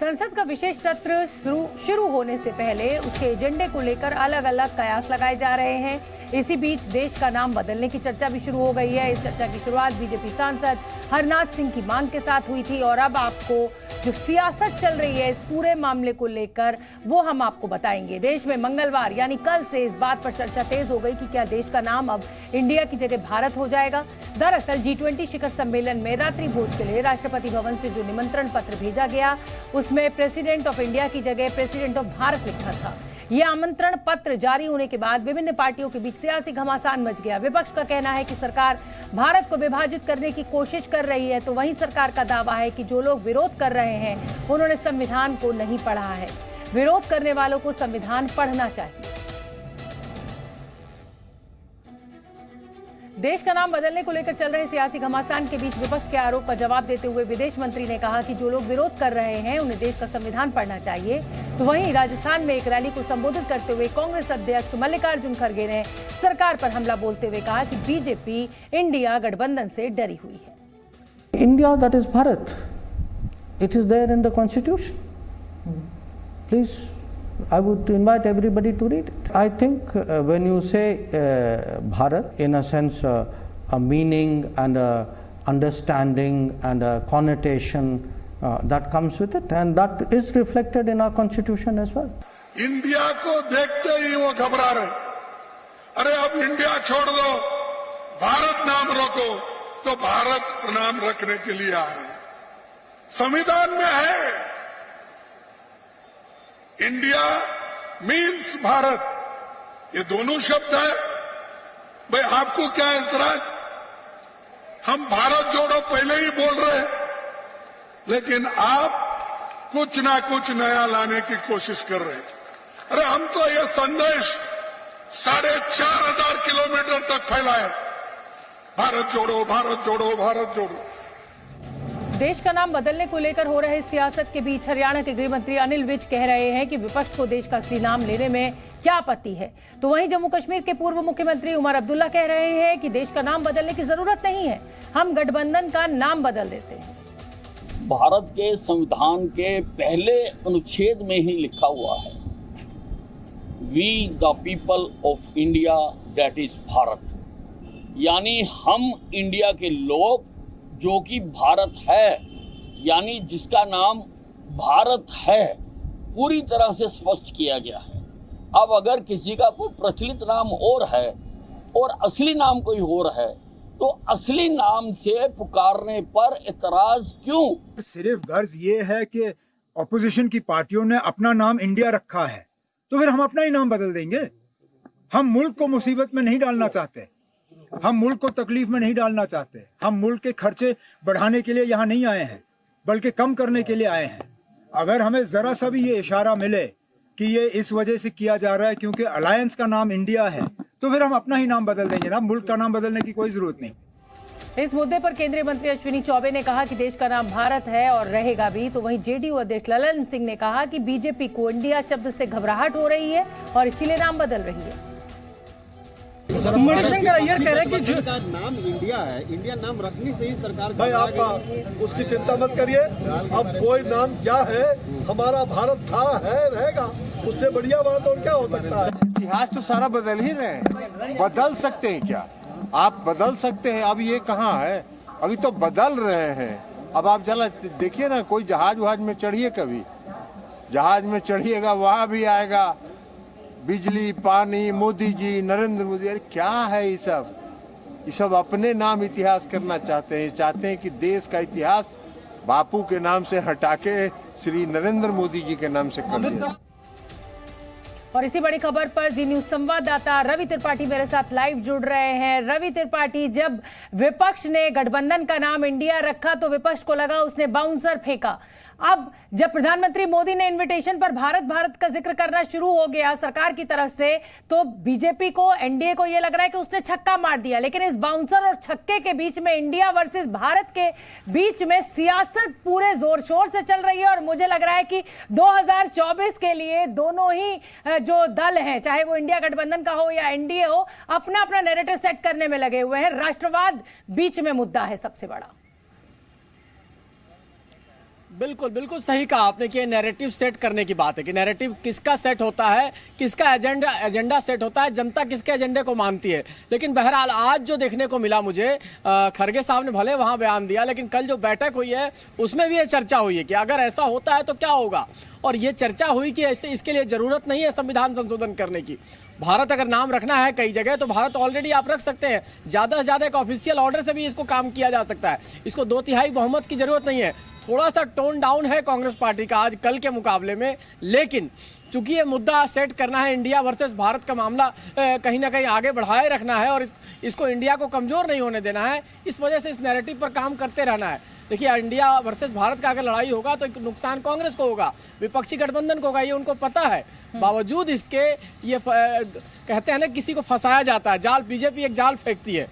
संसद का विशेष सत्र शुरू होने से पहले उसके एजेंडे को लेकर अलग अलग कयास लगाए जा रहे हैं। इसी बीच देश का नाम बदलने की चर्चा भी शुरू हो गई है। इस चर्चा की शुरुआत बीजेपी सांसद हरनाथ सिंह की मांग के साथ हुई थी और अब आपको जो सियासत चल रही है इस पूरे मामले को लेकर वो हम आपको बताएंगे। देश में मंगलवार यानी कल से इस बात पर चर्चा तेज हो गई कि क्या देश का नाम अब इंडिया की जगह भारत हो जाएगा। दरअसल G20 शिखर सम्मेलन में रात्रि भोज के लिए राष्ट्रपति भवन से जो निमंत्रण पत्र भेजा गया उसमें प्रेसिडेंट ऑफ इंडिया की जगह प्रेसिडेंट ऑफ भारत लिखा था। यह आमंत्रण पत्र जारी होने के बाद विभिन्न पार्टियों के बीच सियासी घमासान मच गया। विपक्ष का कहना है कि सरकार भारत को विभाजित करने की कोशिश कर रही है, तो वहीं सरकार का दावा है कि जो लोग विरोध कर रहे हैं उन्होंने संविधान को नहीं पढ़ा है। विरोध करने वालों को संविधान पढ़ना चाहिए। देश का नाम बदलने को लेकर चल रहे सियासी घमासान के बीच विपक्ष के आरोप का जवाब देते हुए विदेश मंत्री ने कहा कि जो लोग विरोध कर रहे हैं उन्हें देश का संविधान पढ़ना चाहिए। तो वहीं राजस्थान में एक रैली को संबोधित करते हुए कांग्रेस अध्यक्ष मल्लिकार्जुन खड़गे ने सरकार पर हमला बोलते हुए कहा कि बीजेपी इंडिया गठबंधन से डरी हुई है। India that is Bharat, it is there in the constitution. Please, I would invite everybody to read it. I think when you say Bharat, in a sense, a meaning and a understanding and a connotation that comes with it, and that is reflected in our constitution as well. India को देखते ही वो घबरा रहे। अरे अब India छोड़ दो, भारत नाम रखो, तो भारत नाम रखने के लिए आ रहे हैं। संविधान में है इंडिया मीन्स भारत, ये दोनों शब्द है। भाई आपको क्या ऐतराज? हम भारत जोड़ो पहले ही बोल रहे हैं, लेकिन आप कुछ ना कुछ नया लाने की कोशिश कर रहे हैं। अरे हम तो ये संदेश 4,500 किलोमीटर तक फैलाए, भारत जोड़ो, भारत जोड़ो, भारत जोड़ो। देश का नाम बदलने को लेकर हो रहे सियासत के बीच हरियाणा के गृह मंत्री अनिल विज कह रहे हैं कि विपक्ष को देश का असली नाम लेने में क्या आपत्ति है। तो वहीं जम्मू कश्मीर के पूर्व मुख्यमंत्री उमर अब्दुल्ला कह रहे हैं कि देश का नाम बदलने की जरूरत नहीं है, हम गठबंधन का नाम बदल देते हैं। भारत के संविधान के पहले अनुच्छेद में ही लिखा हुआ है, we the people of India that is Bharat, यानी हम इंडिया के लोग जो कि भारत है, यानी जिसका नाम भारत है, पूरी तरह से स्पष्ट किया गया है। अब अगर किसी का कोई प्रचलित नाम और है और असली नाम कोई और है, तो असली नाम से पुकारने पर इतराज क्यों? सिर्फ गर्ज ये है कि ऑपोजिशन की पार्टियों ने अपना नाम इंडिया रखा है, तो फिर हम अपना ही नाम बदल देंगे। हम मुल्क को मुसीबत में नहीं डालना चाहते, हम मुल्क को तकलीफ में नहीं डालना चाहते। हम मुल्क के खर्चे बढ़ाने के लिए यहाँ नहीं आए हैं, बल्कि कम करने के लिए आए हैं। अगर हमें जरा सा भी ये इशारा मिले कि ये इस वजह से किया जा रहा है क्योंकि अलायंस का नाम इंडिया है, तो फिर हम अपना ही नाम बदल देंगे ना, मुल्क का नाम बदलने की कोई जरूरत नहीं। इस मुद्दे पर केंद्रीय मंत्री अश्विनी चौबे ने कहा कि देश का नाम भारत है और रहेगा भी। तो वहीं जेडीयू अध्यक्ष ललन सिंह ने कहा कि बीजेपी को इंडिया शब्द से घबराहट हो रही है और इसीलिए नाम बदल रही है। मणिशंकर अय्यर कह रहे हैं कि जो नाम इंडिया है, इंडिया नाम रखने से ही सरकार। भाई आप उसकी चिंता मत करिए, अब कोई नाम क्या है, हमारा भारत था, है, रहेगा, उससे बढ़िया बात और क्या हो सकता है। इतिहास तो सारा बदल ही रहे हैं, बदल सकते हैं क्या? आप बदल सकते हैं, अब ये कहाँ है, अभी तो बदल रहे हैं। अब आप जरा देखिए ना, कोई जहाज वहाज में चढ़िए, कभी जहाज में चढ़िएगा वहां भी आएगा बिजली, पानी, मोदी जी, नरेंद्र मोदी। अरे क्या है ये सब अपने नाम इतिहास करना चाहते हैं कि देश का इतिहास बापू के नाम से हटा के श्री नरेंद्र मोदी जी के नाम से कर दिया। और इसी बड़ी खबर पर जी न्यूज संवाददाता रवि त्रिपाठी मेरे साथ लाइव जुड़ रहे हैं। रवि त्रिपाठी, जब विपक्ष ने गठबंधन का नाम इंडिया रखा तो विपक्ष को लगा उसने बाउंसर फेंका। अब जब प्रधानमंत्री मोदी ने इनविटेशन पर भारत भारत का जिक्र करना शुरू हो गया सरकार की तरफ से, तो बीजेपी को, एनडीए को यह लग रहा है कि उसने छक्का मार दिया। लेकिन इस बाउंसर और छक्के के बीच में, इंडिया वर्सेस भारत के बीच में सियासत पूरे जोर शोर से चल रही है और मुझे लग रहा है कि 2024 के लिए दोनों ही जो दल हैं, चाहे वो इंडिया गठबंधन का हो या एनडीए हो, अपना अपना नैरेटिव सेट करने में लगे हुए हैं। राष्ट्रवाद बीच में मुद्दा है सबसे बड़ा। बिल्कुल बिल्कुल सही कहा आपने कि नैरेटिव सेट करने की बात है कि नैरेटिव किसका सेट होता है, किसका एजेंडा सेट होता है, जनता किसके एजेंडे को मानती है। लेकिन बहरहाल आज जो देखने को मिला मुझे, खरगे साहब ने भले वहां बयान दिया, लेकिन कल जो बैठक हुई है उसमें भी ये चर्चा हुई है कि अगर ऐसा होता है तो क्या होगा। और ये चर्चा हुई कि ऐसे इसके लिए जरूरत नहीं है संविधान संशोधन करने की। भारत अगर नाम रखना है कई जगह तो भारत ऑलरेडी आप रख सकते हैं, ज्यादा से ज्यादा एक ऑफिशियल ऑर्डर से भी इसको काम किया जा सकता है। इसको 2/3 बहुमत की जरूरत नहीं है। थोड़ा सा टोन डाउन है कांग्रेस पार्टी का आज कल के मुकाबले में, लेकिन चूंकि ये मुद्दा सेट करना है, इंडिया वर्सेस भारत का मामला कहीं ना कहीं आगे बढ़ाए रखना है और इसको इंडिया को कमजोर नहीं होने देना है, इस वजह से इस नैरेटिव पर काम करते रहना है। देखिए, इंडिया वर्सेस भारत का अगर लड़ाई होगा तो नुकसान कांग्रेस को होगा, विपक्षी गठबंधन को होगा, ये उनको पता है। बावजूद इसके ये कहते हैं ना, किसी को फंसाया जाता है, जाल, बीजेपी एक जाल फेंकती है,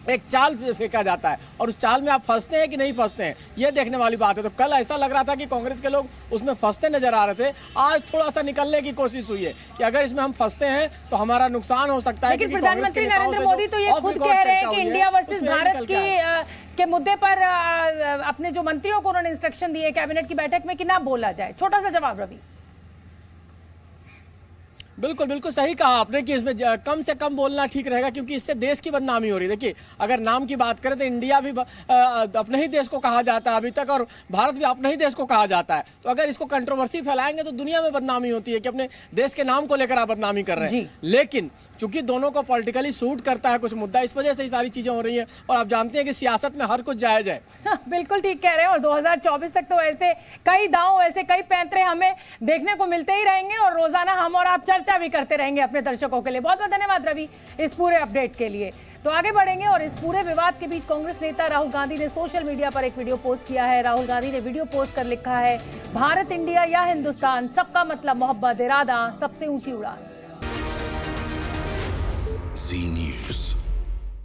एक चाल फेंका जाता है और उस चाल में आप फंसते हैं कि नहीं फंसते हैं, ये देखने वाली बात है। तो कल ऐसा लग रहा था कि कांग्रेस के लोग उसमें फंसते नजर आ रहे थे, आज थोड़ा सा निकलने की कोशिश हुई है कि अगर इसमें हम फंसते हैं तो हमारा नुकसान हो सकता है। लेकिन प्रधानमंत्री नरेंद्र मोदी तो ये खुद कह रहे हैं कि इंडिया वर्सेस भारत के मुद्दे पर अपने जो मंत्रियों को उन्होंने इंस्ट्रक्शन दिए कैबिनेट की बैठक में कि ना बोला जाए। छोटा सा जवाब रवि। बिल्कुल बिल्कुल सही कहा आपने कि इसमें कम से कम बोलना ठीक रहेगा, क्योंकि इससे देश की बदनामी हो रही है। देखिए, अगर नाम की बात करें तो इंडिया भी अपने ही देश को कहा जाता है अभी तक, और भारत भी अपने ही देश को कहा जाता है। तो अगर इसको कंट्रोवर्सी फैलाएंगे तो दुनिया में बदनामी होती है कि अपने देश के नाम को लेकर आप बदनामी कर रहे हैं। लेकिन चूंकि दोनों को पॉलिटिकली सूट करता है कुछ मुद्दा, इस वजह से ये सारी चीजें हो रही है। और आप जानते हैं कि सियासत में हर कुछ जायज है। बिल्कुल ठीक कह रहे हैं। और 2024 तक तो ऐसे कई दांव, ऐसे कई पैंतरे हमें देखने को मिलते ही रहेंगे और रोजाना हम और आप चर्चा भी करते रहेंगे अपने दर्शकों के लिए। बहुत बहुत धन्यवाद रवि इस पूरे अपडेट के लिए। तो आगे बढ़ेंगे और इस पूरे विवाद के बीच कांग्रेस नेता राहुल गांधी ने सोशल मीडिया पर एक वीडियो पोस्ट किया है। राहुल गांधी ने वीडियो पोस्ट कर लिखा है, भारत, इंडिया या हिंदुस्तान, सबका मतलब मोहब्बत, इरादा, सबसे ऊंची उड़ान। जी न्यूज़।